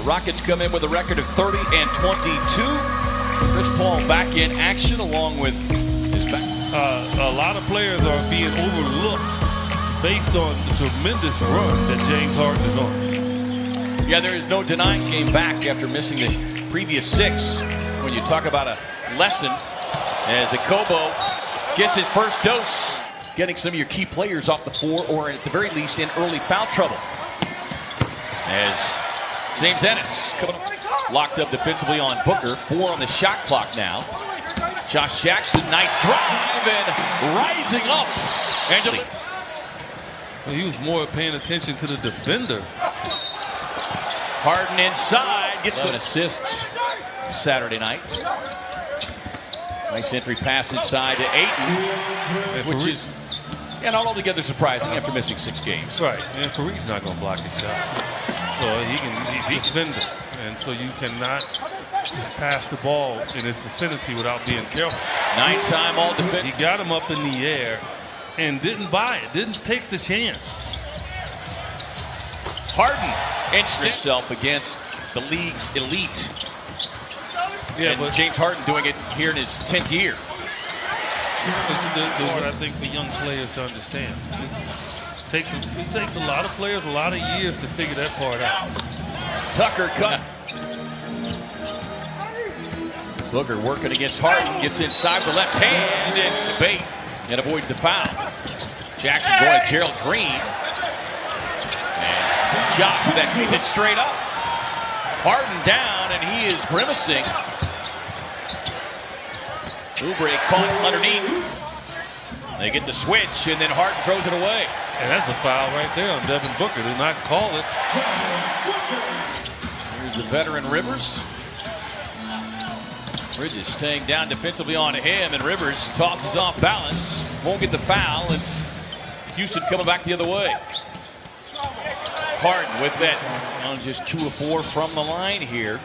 Rockets come in with a record of 30 and 22. Chris Paul back in action along with his back. A lot of players are being overlooked based on the tremendous run that James Harden is on. Yeah, there is no denying came back after missing the previous 6. When you talk about a lesson, as Okobo gets his first dose, getting some of your key players off the floor or at the very least in early foul trouble. As James Ennis coming up, locked up defensively on Booker. 4 on the shot clock now. Josh Jackson, nice drive and rising up. He was more paying attention to the defender. Harden inside, gets an assist Saturday night. Nice entry pass inside to Ayton, which is not altogether surprising after missing 6 games. Right, and Fareed's not going to block his shot. So he's a defender, and so you cannot just pass the ball in his vicinity without being careful. 9-time all-defense. He got him up in the air and didn't buy it, didn't take the chance. Harden inched himself against the league's elite. Yeah, and but James Harden doing it here in his 10th year. The part I think for young players to understand. It takes a lot of players a lot of years to figure that part out. Tucker cut. Booker working against Harden, gets inside with the left hand and debate and avoids the foul. Jackson going to Gerald Green. And Josh with that keeps it straight up. Harden down and he is grimacing. Oubre caught underneath. They get the switch and then Harden throws it away. And that's a foul right there on Devin Booker. Do not call it. Here's the veteran Rivers. Bridges staying down defensively on him, and Rivers tosses off balance. Won't get the foul, and Houston coming back the other way. Harden with that, just 2 of 4 from the line here.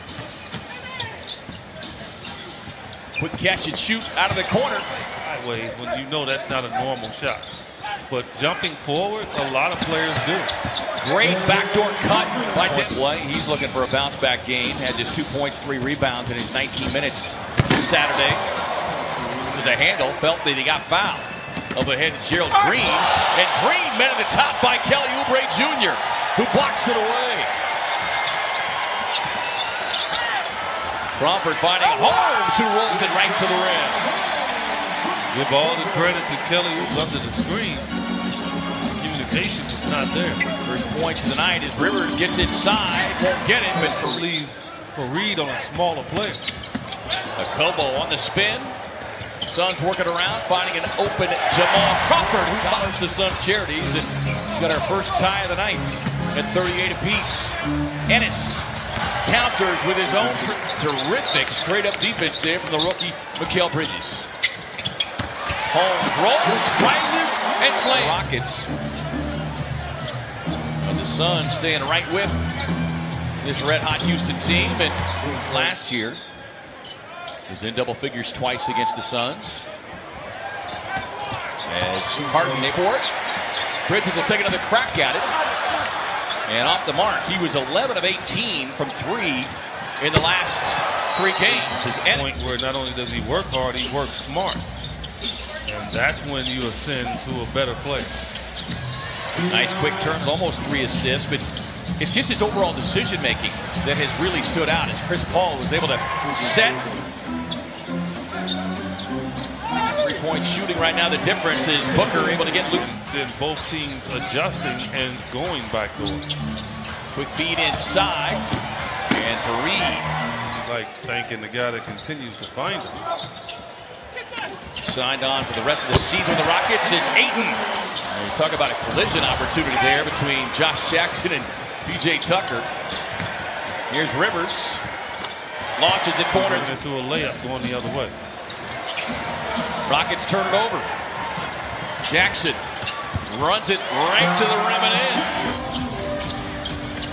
Quick catch and shoot out of the corner. Sideways when you know that's not a normal shot. But jumping forward, a lot of players do. Great backdoor cut by Play. He's looking for a bounce back game. Had just 2 points, 3 rebounds in his 19 minutes Saturday. To the handle, felt that he got fouled. Overhead to Gerald Green. And Green met at the top by Kelly Oubre Jr., who blocks it away. Crawford finding Holmes, who rolls it right to the rim. Give all the credit to Kelly, who's under the screen. Communication is not there. First point of the night as Rivers gets inside, won't get it, but Fareed on a smaller player. Okobo on the spin. Suns working around, finding an open Jamal Crawford, who follows the Suns charities, and he's got our first tie of the night at 38 apiece. Ennis counters with his own terrific straight-up defense there from the rookie Mikal Bridges. Holmes rolls, rises, and slams. Rockets. And the Suns staying right with this red-hot Houston team. And last year was in double figures twice against the Suns. As Harden for it. Bridges will take another crack at it. And off the mark, he was 11 of 18 from 3 in the last 3 games. His point where not only does he work hard, he works smart. And that's when you ascend to a better play. Nice quick turns, almost 3 assists, but it's just his overall decision making that has really stood out as Chris Paul was able to set. 3-point shooting right now. The difference is Booker able to get loose. Then both teams adjusting and going backdoor. Quick feed inside, and Fareed. Like thanking the guy that continues to find him. Signed on for the rest of the season with the Rockets. It's Ayton. And we talk about a collision opportunity there between Josh Jackson and PJ Tucker. Here's Rivers. Launches the corner. Into a layup going the other way. Rockets turn it over. Jackson runs it right to the rim and in.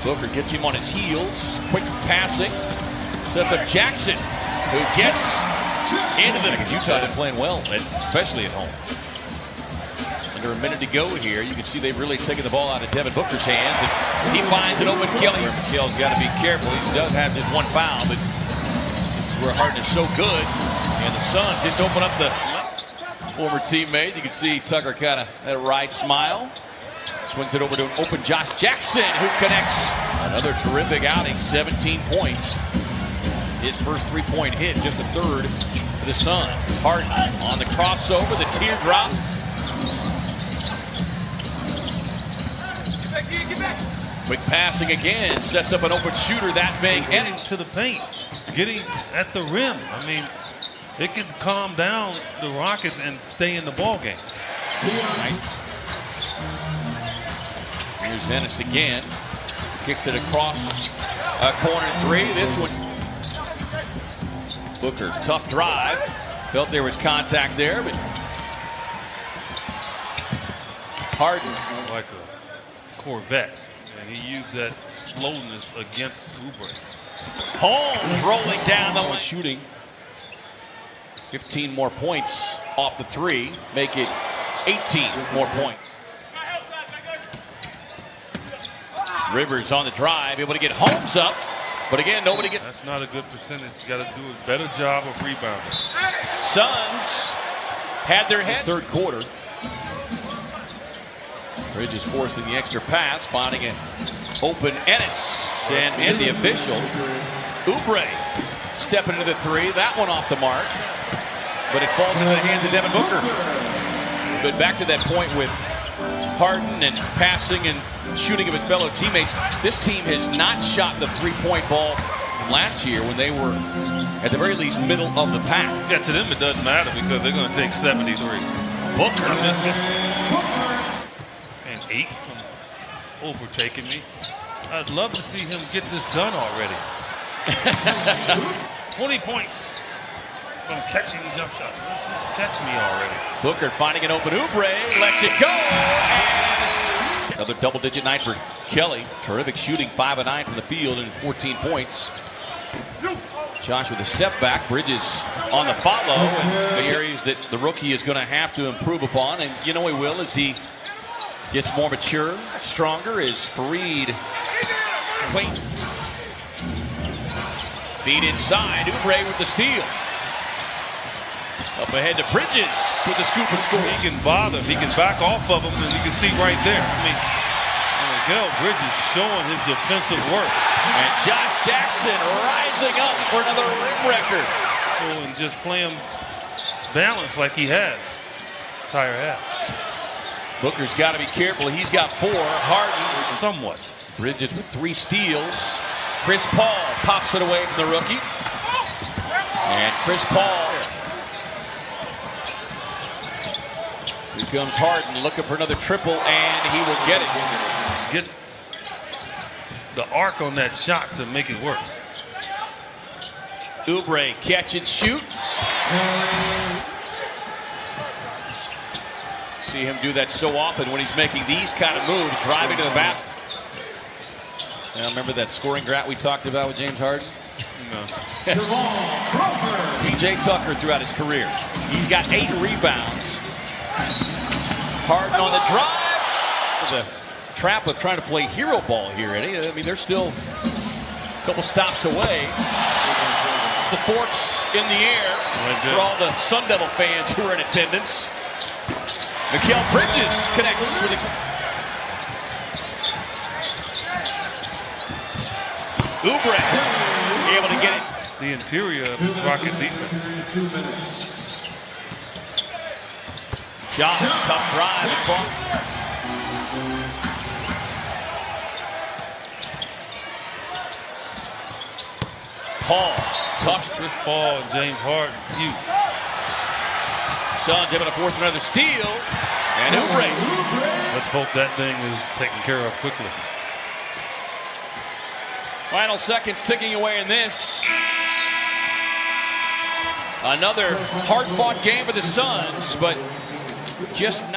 Booker gets him on his heels. Quick passing. Sets up Jackson, who gets into the Utah been playing well, especially at home. under a minute to go here. You can see they've really taken the ball out of Devin Booker's hands. And he finds an open Kelly. McHale's got to be careful. He does have just one foul, but this is where Harden is so good. And the Suns just open up the former teammate. You can see Tucker kind of that wry smile. Swings it over to an open Josh Jackson, who connects. Another terrific outing, 17 points. His first three-point hit, just the third for the Suns. Harden on the crossover, the teardrop. Get back. Quick passing again, sets up an open shooter that big. Getting to the paint, getting at the rim. I mean, it can calm down the Rockets and stay in the ball game. Right. Here's Ennis again. Kicks it across corner three. This one, Booker, tough drive. Felt there was contact there, but Harden. Like a Corvette, and he used that slowness against Oubre. Holmes rolling down the line. Shooting 15 more points off the three, make it 18 more points. Rivers on the drive, able to get Holmes up, but again, nobody gets. That's not a good percentage. You got to do a better job of rebounding. Suns had their head. Third quarter. Bridges forcing the extra pass, finding an open Ennis, and the official Oubre stepping into the three. That one off the mark, but it falls into the hands of Devin Booker. But back to that point with Harden and passing and shooting of his fellow teammates. This team has not shot the three-point ball last year when they were at the very least middle of the pack. Yeah, to them it doesn't matter because they're going to take 73. Booker. And 8 from overtaking me. I'd love to see him get this done already. 20 points from catching jump shots. Just catch me already. Booker finding an open Oubre, lets it go. And another double-digit night for Kelly. Terrific shooting, 5 of 9 from the field and 14 points. Josh with a step back. Bridges on the follow. And the areas that the rookie is going to have to improve upon. And you know he will as he gets more mature, stronger, is Fareed clean. Feed inside. Oubre with the steal. Up ahead to Bridges with the scoop and score. He can bother him. He can back off of him, and you can see right there. I mean, Mikal Bridges showing his defensive work. And Josh Jackson rising up for another rim record. Oh, and just playing balance like he has. Entire half. Booker's got to be careful. He's got 4. Harden somewhat. Bridges with 3 steals. Chris Paul pops it away from the rookie. And Chris Paul. Here comes Harden looking for another triple, and he will get it. Get the arc on that shot to make it work. Oubre catch and shoot. See him do that so often when he's making these kind of moves, driving to the basket. Now remember that scoring drought we talked about with James Harden? No. PJ Tucker throughout his career. He's got 8 rebounds. Harden on the drive. The trap of trying to play hero ball here, Eddie. I mean, they're still a couple stops away. The forks in the air for all the Sun Devil fans who are in attendance. Mikal Bridges connects with it. Oubre able to get it. The interior of the Rocket defense. 2 minutes. Josh, tough drive. Paul, tough. Chris Paul and James Harden, huge. Suns able to force another steal. And Oubre. Let's hope that thing is taken care of quickly. Final seconds ticking away in this. Another hard-fought game for the Suns, but just not.